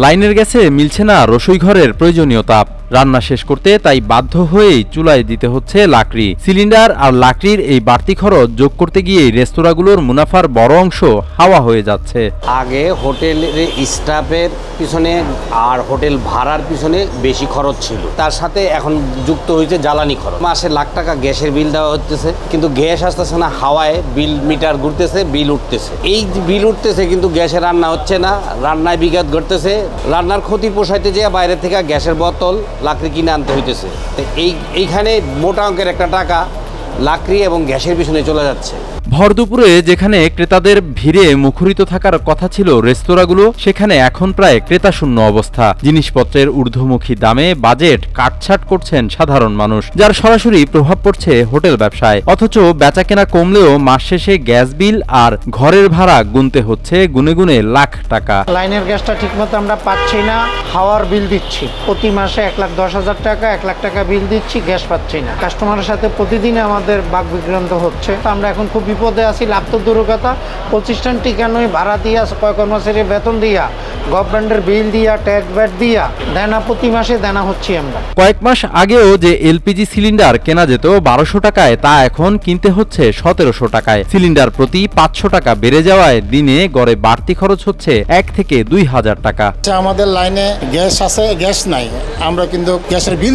লাইনের গ্যাসে মিলছে না রসোই ঘরের প্রয়োজনীয় তাপ। রান্না শেষ করতে তাই বাধ্য হয়েই চুলায় দিতে হচ্ছে লাকড়ি। সিলিন্ডার আর লাকড়ির এই বাড়তি খরচ যোগ করতে গিয়েই রেস্তোরাঁগুলোর মুনাফার বড় অংশ হাওয়া হয়ে যাচ্ছে। আগে হোটেলের স্টাফের পিছনে আর হোটেল ভাড়ার পিছনে বেশি খরচ ছিল, তার সাথে এখন যুক্ত হয়েছে জ্বালানি খরচ। মাসে লাখ টাকা গ্যাসের বিল দেওয়া হচ্ছে, কিন্তু গ্যাস আসতেছে না, হাওয়ায় বিল মিটার ঘুরতেছে, বিল উঠতেছে। এই বিল উঠতেছে কিন্তু গ্যাসে রান্না হচ্ছে না, রান্নায় বিঘাত ঘটতেছে। রান্নার ক্ষতি পোষাইতে যেয়ে বাইরে থেকে গ্যাসের বোতল লাকড়ি কিনে আনতে হইতেছে। তো এইখানে মোটা অঙ্কের একটা টাকা লাকড়ি এবং গ্যাসের পিছনে চলে যাচ্ছে। ভর দুপুরে যেখানে ক্রেতাদের ভিড়ে মুখরিত থাকার কথা ছিল রেস্তোরাঁগুলো, সেখানে এখন প্রায় ক্রেতাশূন্য অবস্থা। জিনিসপত্রের ঊর্ধ্বমুখী দামে বাজেট কাটছাট করছেন সাধারণ মানুষ, যার সরাসরি প্রভাব পড়ছে হোটেল ব্যবসায়। অথচ বেচাকেনা কমলেও মাস শেষে গ্যাস বিল আর ঘরের ভাড়া গুনতে হচ্ছে গুনে গুনে লাখ টাকা। লাইনের গ্যাসটা ঠিকমতো আমরা পাচ্ছি না, হাওয়ার বিল দিচ্ছি প্রতি মাসে 1,10,000 টাকা, 1 লাখ টাকা বিল দিচ্ছি, গ্যাস পাচ্ছি না। কাস্টমারের সাথে প্রতিদিন আমাদের বাকবিক্রান্ত হচ্ছে। আমরা এখন খুব বিপদে আছি। লাভ তো দূরের কথা, প্রতিষ্ঠান টিকানোই ভাড়া দিয়া, কর্মচারী বেতন দিয়া, গভর্নমেন্টের বিল দিয়া, ট্যাক্স ব্যাট দিয়া দেনা প্রতি মাসে দেনা হচ্ছি আমরা। কয়েক মাস আগেও যে এলপিজি সিলিন্ডার কেনা যেত 1200 টাকায়, তা এখন কিনতে হচ্ছে 1700 টাকায়। সিলিন্ডার প্রতি 500 টাকা বেড়ে যাওয়ায় দিনে গড়ে বাড়তি খরচ হচ্ছে 1 থেকে 2000 টাকা। আমাদের লাইনে গ্যাস আছে, গ্যাস নাই, আমরা কিন্তু গ্যাসের বিল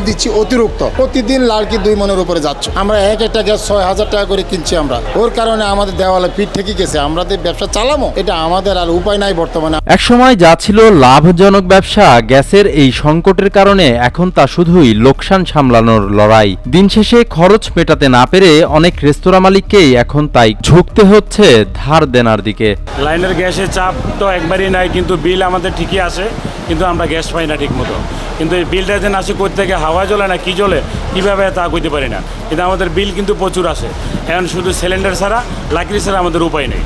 দিচ্ছি অতিরিক্ত। প্রতিদিন লাড়কি 2 মনের উপরে যাচ্ছে। আমরা একটা গ্যাস 6000 টাকা করে কিনছি আমরা। ওর কারণে আমাদের দেওয়ালে পিঠ থেকে গেছে। আমরা ব্যবসা চালামো, এটা আমাদের আর উপায় নাই বর্তমানে। একসময় যা ছিল লাভজনক ব্যবসা, গ্যাসের এই সংকটের কারণে এখন তা শুধুই লোকসান সামলানোর লড়াই। দিন শেষে খরচ মেটাতে না পেরে অনেক রেস্তোরাঁ মালিককেই এখন তাই ঝুঁকতে হচ্ছে ধার দেনার দিকে। লাইনের গ্যাসের চাপ তো একবারই নাই, কিন্তু বিল আমাদের ঠিকই আসে, কিন্তু আমরা গ্যাস পাই না ঠিক মতো। কিন্তু এই বিলটা যেন আসে কোথা থেকে, হাওয়া জ্বলে না কি জ্বলে কীভাবে তা কইতে পারি না, কিন্তু আমাদের বিল কিন্তু প্রচুর আসে। এখন শুধু সিলিন্ডার ছাড়া, লাকড়ি ছাড়া আমাদের উপায় নেই।